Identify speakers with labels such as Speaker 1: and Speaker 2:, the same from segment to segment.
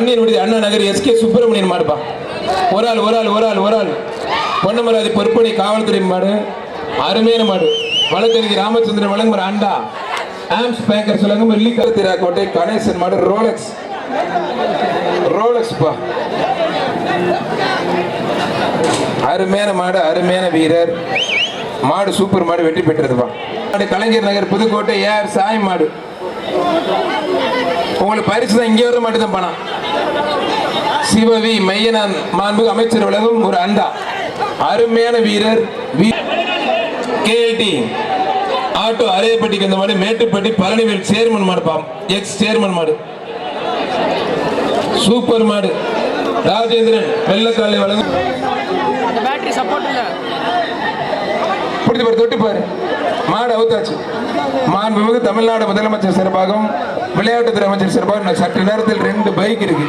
Speaker 1: வன்னியர் விடுதி அண்ணா நகர் எஸ்கே சுப்பிரமணியன் மாடுப்பா. ஒரு ஆள் பொன்னமராதி பொறுப்பணி காவல்துறை மாடு. அருமையான மாடு. வழக்கறிஞர் ராமச்சந்திரன் வழங்கும் ஒரு அண்டா. ஆம்ஸ் பேக்கர் சொல்லுங்க வெள்ளிக்கருத்திரா கோட்டை கணேசன் மாடு. ரோலக்ஸ் பா. அருமையான மாடு, அருமையான வீரர் மாடு. சூப்பர் மாடு, வெற்றி பெற்றதுப்பா. கலைஞர் நகர் புதுக்கோட்டை ஏஆர் சாய் மாடு. உங்களுக்கு பரிசு தான், இங்கே வர மாட்டு தான் பணம். சிவவி மையனான் மாண்புக்கு அமைச்சர் வழங்கும் ஒரு அண்டா. அருமையான வீரர் கேஎல்டி ஆட்டோ அரையப்பட்டிக்கு அந்த மாடு. மேட்டுப்பட்டி பழனிவேல் சேர்மன் மாடு பாம், எக்ஸ் சேர்மன் மாடு. சூப்பர் மாடு. ராஜேந்திரன் வெள்ளக்காலை வழங்கும். தொட்டு பாரு மாடு அவுத்தாச்சு. மாண்புமிகு தமிழ்நாடு முதலமைச்சர் சிறப்பாகவும் விளையாட்டுத்துறை அமைச்சர் சிறப்பாக சற்று நேரத்தில் 2 பைக் இருக்கு.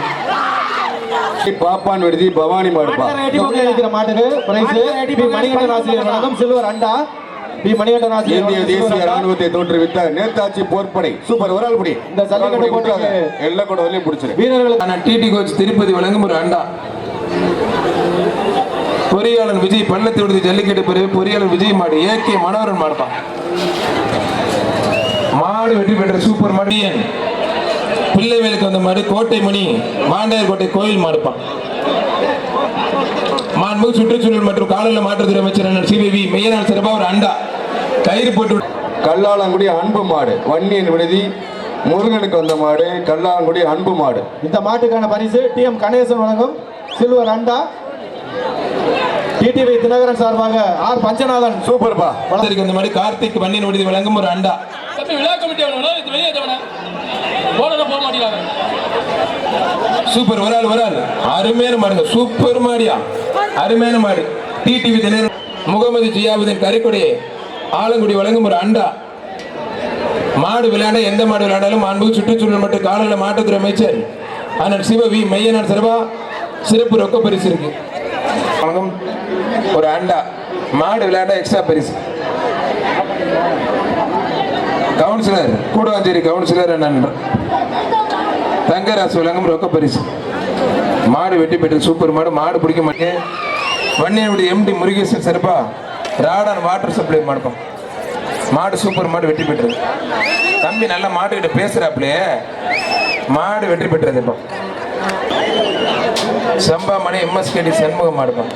Speaker 2: பாப்பான் விடுதி பவானி மாடுப்பா. இந்திய தேசிய ராணுவத்தை தோற்றுவித்த நேதாஜி போர்ப்படை சூப்பர் ஒரு படி. இந்த ஜல்லிக்கட்டு போட்டாங்க எல்லா கூடலையும் பிடிச்சிருக்கு
Speaker 1: வீரர்களுக்கான டிடி கோச் திருப்பதி வழங்கும் ஒரு அண்டா. பொறியாளர் விஜய் பள்ளத்தை விடுதி ஜல்லிக்கட்டு பிறகு பொறியாளர் விஜய் மாடு. ஏகே மனோரன் மாடுப்பா. மாடு வெற்றி பெற்ற சூப்பர் மாடு. பிள்ளைவேலுக்கு வந்த மாடு. கோட்டை மணி மாண்டையர் கோட்டை கோயில் மாடுப்பா. மாண்புமிகு சுற்றுச்சூழல் மற்றும் காலநிலை மாற்றத்துறை அமைச்சர் சிவவி மெய்யனார் சிறப்பாக ஒரு அண்டா. கயிறு போட்டு.
Speaker 2: கல்லாலங்குடி அன்பு மாடு. வன்னியன் விடுதி முருகனுக்கு வந்த மாடு. கல்லாலங்குடி அன்பு மாடு.
Speaker 3: இந்த மாட்டுக்கான பரிசு டிஎம் கணேசன் வழங்கும் சில்வர் அண்டா. டிடிவி தினகரன் சார்பாக ஆர் பஞ்சநாதன்
Speaker 2: சூப்பர்பா
Speaker 1: வளர்த்திருக்கு அந்த மாதிரி. கார்த்திக் வன்னியன் விடுதி வழங்கும் ஒரு அண்டா. சூப்பர் ஒரு ஆள் அருமையான மாடுங்க. சூப்பர் மாடியா, அருமையான மாடு. டிடிவி தினகரன் முகமது ஜியாவுதீன் கரைக்குடி ஆலங்குடி வழங்கும் ஒரு அண்டா. மாடு விளையாட எந்த மாடு விளையாடாலும் மாண்புமிகு சுற்றுச்சூழல் மற்றும் காலநிலை மாற்றத்துறை அமைச்சர் அண்ணன் சிவவி மையனார் சிறப்பா சிறப்பு ரொக்க பரிசு இருக்கு. ஒரு அண்டா. மாடு விளையாட எக்ஸ்ட்ரா பரிசு. கவுன்சிலர் கூடவாஞ்சேரி கவுன்சிலர் தங்கராசு வழங்கும் ரொக்க பரிசு. மாடு வெட்டி பெற்ற சூப்பர் மாடு. மாடு பிடிக்க மாட்டேன். வன்னியனுடைய எம்டி முருகேசன் சிறப்பா ராடான் வாட்டர் சப்ளை மாடுப்போம். மாடு சூப்பர் மாடு வெற்றி பெற்றது. தம்பி நல்ல மாட்டுக்கிட்ட பேசுறாப்லே. மாடு வெற்றி பெற்றது. இப்போ சம்பா மணி எம்எஸ்கேடி சண்முகம் மாடுப்போம்.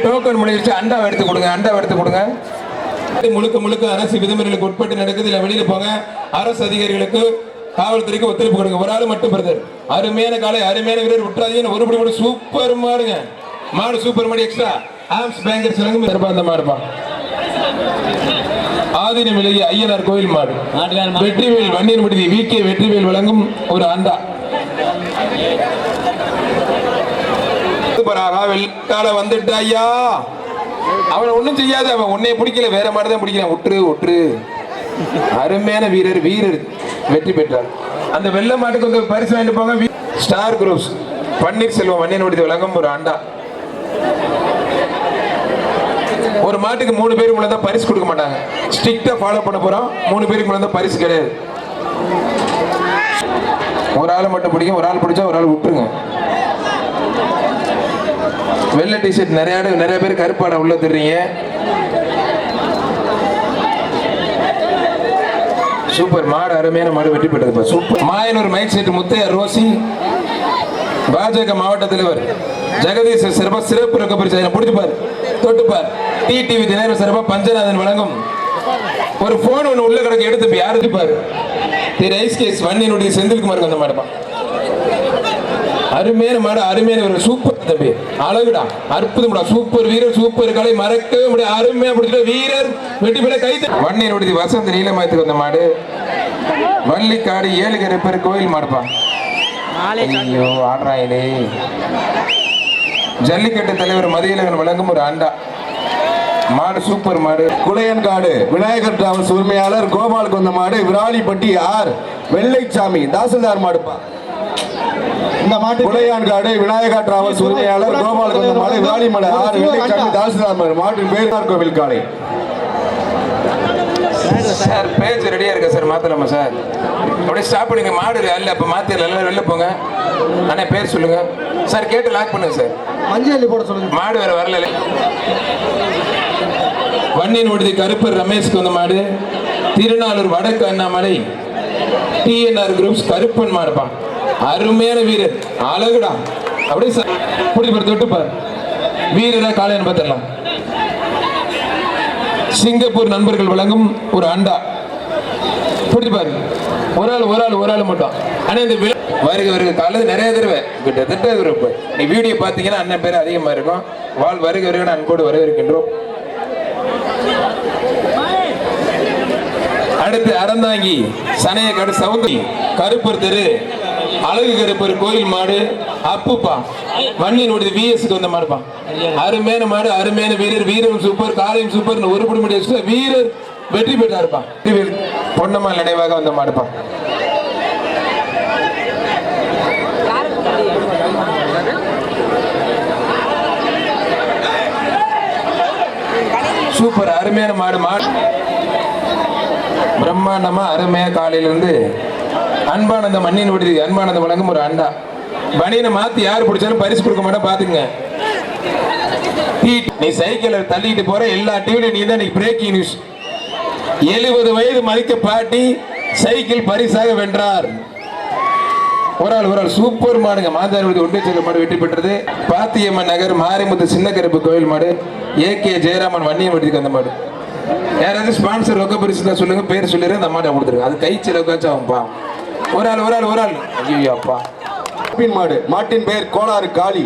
Speaker 1: டோக்கன் முடிச்சு அண்டாவை எடுத்து கொடுங்க. முழுக்க அரசு விதிமுறைகளுக்கு உட்பட்டு நடக்குது. இல்ல வெளியில போங்க. அரசு அதிகாரிகளுக்கு காவல்துறைக்கு ஒத்துழைப்பு கொடுங்க. ஒரு ஆள் மட்டும் பிரதர். அருமையான காலை, அருமையான வீரர் விட்டுறாதீங்க. ஒருபடி கூட சூப்பர் மாடுங்க. மாடு சூப்பர் மாடு. எக்ஸ்ட்ரா ஆம்ஸ் பேங்கர் சொல்லுங்க. அந்த மாடுப்பா. ஆதீனம் விலகிய ஐயனார் கோயில் மாடு. வெற்றிவேல் வன்னியர் விடுதி விகே வெற்றிவேல் வழங்கும் ஒரு அண்டா. வெள்ளால வந்துட்டு ஐயா அவனை ஒன்னும் செய்யாது. அவன் உன்னை பிடிக்கல, வேற மாதிரி தான் பிடிக்கிறான். ஒற்று அருமையான வீரர் வெற்றி பெற்றார். அந்த வெள்ள மாட்டுக்கு வந்து பரிசு வாங்கிட்டு போங்க. ஸ்டார் குரூப்ஸ் பன்னீர்செல்வம் வன்னியர் விடுதி வழங்கும் ஒரு அண்டா. ஒரு மாட்டுக்கு 3 பேருக்கு முன்னாடி தான் பரிசு கொடுக்க மாட்டாங்க. ஸ்ட்ரிக்டா ஃபாலோ பண்ண போறோம். 3 பேருக்கு முன்னாடி தான் பரிசு கிடையாது. ஒரு ஆள் மட்டும் பிடிக்கும். ஒரு ஆள் பிடிச்சா ஒரு ஆள் விட்டுருங்க. வெள்ளை டிஷர்ட் நிறைய பேர் கருப்பாட உள்ள தெரியுங்க. சூப்பர் மாடு, அருமையான மாடு வெற்றி பெற்றது. Super. Mayanur mic set Muthaiya Rosi பாஜக மாவட்ட தலைவர் ஜெகதீஷ் சிறப்பு ரொக்க பரிசு. பிடிச்சுப்பார், தொட்டுப்பார். டிடிவி தினகரன் சிறப்பா பஞ்சநாதன் வழங்கும் ஒரு போன் ஒன்று உள்ள கிடக்கு. எடுத்து யாரு பாரு. திரு ஐஸ்கேஸ் வன்னியனுடைய செந்தில்குமாருக்கு அந்த மாடுப்பா. அருமையான மாடு, அருமையான ஒரு சூப்பர் தம்பி. அழகுடா, அற்புதம்டா. சூப்பர் வீரர், சூப்பர் கலை, மறக்கவே முடியாது. அருமையா பிடிச்ச வீரர் வெட்டி பெற கைது. வன்னியனுடைய வசந்த நீலமயத்துக்கு வந்த மாடு. வள்ளிக்காடு 7 கரைப்பேர் கோயில் மாடுப்பா. ஐயோ ஆடுறாயிலே. ஜல்லிக்கட்டு தலைவர் மதியழகன் வழங்கும் ஒரு அண்டா. மாடு சூப்பர் மாடு.
Speaker 2: குளையன்காடு விநாயகர் டிராவல்ஸ் உரிமையாளர் கோபாலுக்கு வந்த மாடு. விராலிப்பட்டி ஆர் வெள்ளைச்சாமி தாசில்தார் மாடுப்பா. இந்த மாட்டு குளையான்காடு விநாயகர் டிராவல்ஸ் உரிமையாளர் கோபாலுக்கு வந்த மாடு. விராலிமலை ஆர் வெள்ளைச்சாமி தாசில்தார் மாடு. மாட்டின் பேர் கோவில் காலை.
Speaker 1: சார் பேஜ் ரெடியா இருக்கா சார்? மாத்தலாமா சார்? அப்படியே ஸ்டாப் பண்ணுங்க. மாடு அல்ல அப்ப மாத்திரல, எல்லாரும் வெளில போங்க. அண்ணா பேர் சொல்லுங்க சார். கேட்டு லாக் பண்ணுங்க சார்.
Speaker 3: மஞ்சள் போட சொல்லுங்க.
Speaker 1: மாடு வேற வரல. வன்னியின் விடுதி கருப்பர் ரமேஷ்க்கு வந்த மாடு. திருநாளூர் வடக்கு அண்ணாமலை டிஎன்ஆர் குரூப்ஸ் கருப்பன் மாடுப்பா. அருமையான வீரர், அழகுடா. அப்படியே சார் புடிப்பார், தொட்டுப்பார். வீரரா காலைன்னு பார்த்துடலாம். சிங்கப்பூர் நண்பர்கள் வழங்கும் ஒரு அண்டா. புடிப்பாரு. ஒரு ஆள் மட்டும். ஆனா இந்த வருக காலையில் நிறைய தடவை கிட்டத்தட்ட ஒரு நீ வீடியோ பார்த்தீங்கன்னா அண்ணன் பேர் அதிகமா இருக்கும். வருக அன்போடு வரவேற்கின்றோம். அடுத்து அறந்தாங்கி சனையக்காடு சவுந்தி கருப்பர் தெரு அழகு கருப்பர் கோயில் மாடு அப்புப்பா. வன்னியின் விடுதி விஎஸ்க்கு வந்த மாடுப்பா. அருமையான மாடு, அருமையான வீரர். வீரரும் சூப்பர், காலையும் சூப்பர். ஒரு படி முடிய வீரர் வெற்றி பெற்றாருப்பா. பொன்னம்மாள் நினைவாக வந்த மாடுப்பா. சூப்பர், அருமையான மாடு. பிரம்மாண்டமா அருமையா காலையிலிருந்து அன்பானந்த மண்ணின் விடுதி அன்பானந்த வழங்கும் ஒரு அண்டா. பனியனை மாத்தி யார் பிடிச்சாலும் பரிசு கொடுக்க மாட்டேன் பாத்துங்க. நீ சைக்கிள தள்ளிட்டு போற எல்லா டிவிலையும் நீ தான் பிரேக்கிங் நியூஸ். 70 வயது மதிக்க பாட்டி சைக்கிள் பரிசாக வென்றார். ஒரு ஆள் சூப்பர் மாடுங்க. மாதாரி விடுதி ஒன்றிய மாடு வெற்றி பெற்றது. பாத்தியம்மன் நகர் மாரிமுத்து சின்ன கருப்பு கோயில் மாடு. ஏகே ஜெயராமன் வன்னிய விடுதிக்கு அந்த மாடு. யாராவது ஸ்பான்சர் ரொக்க பரிசு தான் சொல்லுங்க, பேர் சொல்லிடுறேன். அந்த மாட்டை கொடுத்துருங்க. அது கை செலவுக்காச்சும் ஆகும்பா. ஒரு ஆள் ஐயோ அப்பா.
Speaker 2: மாடு, மாட்டின் பெயர் கோளாறு காளி.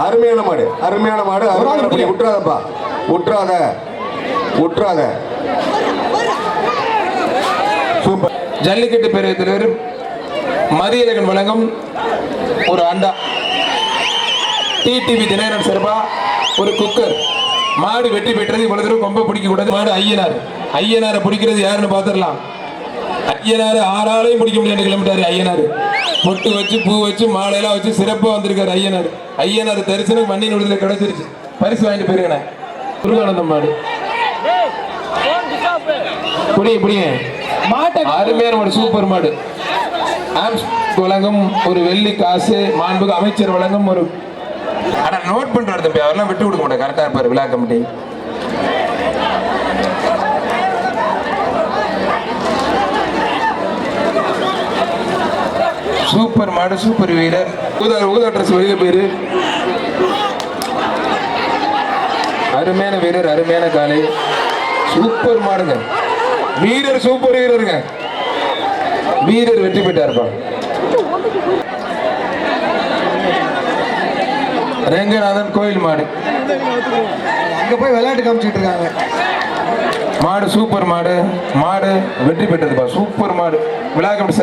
Speaker 2: அருமையான மாடு, அருமையான மாடு. விட்டுறாதப்பா, விட்டுறாத. சூப்பர்.
Speaker 1: ஜல்லிக்கட்டு பேரவைத் தலைவர் மதியழகன் வழங்கும் ஒரு அண்டா. டிடிவி தினகரன் சார்பா ஒரு குக்கர். மாடு வெற்றி பெற்றது. இவ்வளவு தூரம் ரொம்ப பிடிக்க கூடாது. மாடு ஐயனாரை பிடிக்கிறது யாருன்னு பாத்துடலாம். ஐயனாரு 6 ஆளையும் பிடிக்க முடியாது. கிலோமீட்டர் ஐயனாரு பொட்டு வச்சு பூ வச்சு மாலையெல்லாம் வச்சு சிறப்பா வந்திருக்காரு ஐயனாரு தரிசனம் மண்ணின் விடுதலை கிடைச்சிருச்சு. பரிசு வாங்கிட்டு போயிருக்கேன். முருகானந்தம் மாடு. புடிங்க அருமையான ஒரு சூப்பர் மாடு. வழங்கும் ஒரு வெள்ளி காசு. மாண்புக்கு அமைச்சர் வழங்கும் ஒரு நோட் பண்றாரு தம்பி. அவரெல்லாம் விட்டு கொடுக்க மாட்டேன். கரெக்டா இருப்பாரு விழா கமிட்டி. சூப்பர் மாடு, சூப்பர் வீரர். ஊதா ட்ரெஸ் வெளியில போயிரு. அருமையான வீரர், அருமையான காலை. சூப்பர் மாடுங்க. வீரர் சூப்பர் வீரருங்க. வீரர் வெற்றி பெற்றார்ப்பா. ரங்கநாதன் கோயில் மாடு.
Speaker 3: அங்க போய் விளையாட்டு காமிச்சிட்டு இருக்காங்க.
Speaker 1: மாடு சூப்பர் மாடு. மாடு வெற்றி பெற்றதுப்பா. சூப்பர் மாடு. விழா கமிட்டி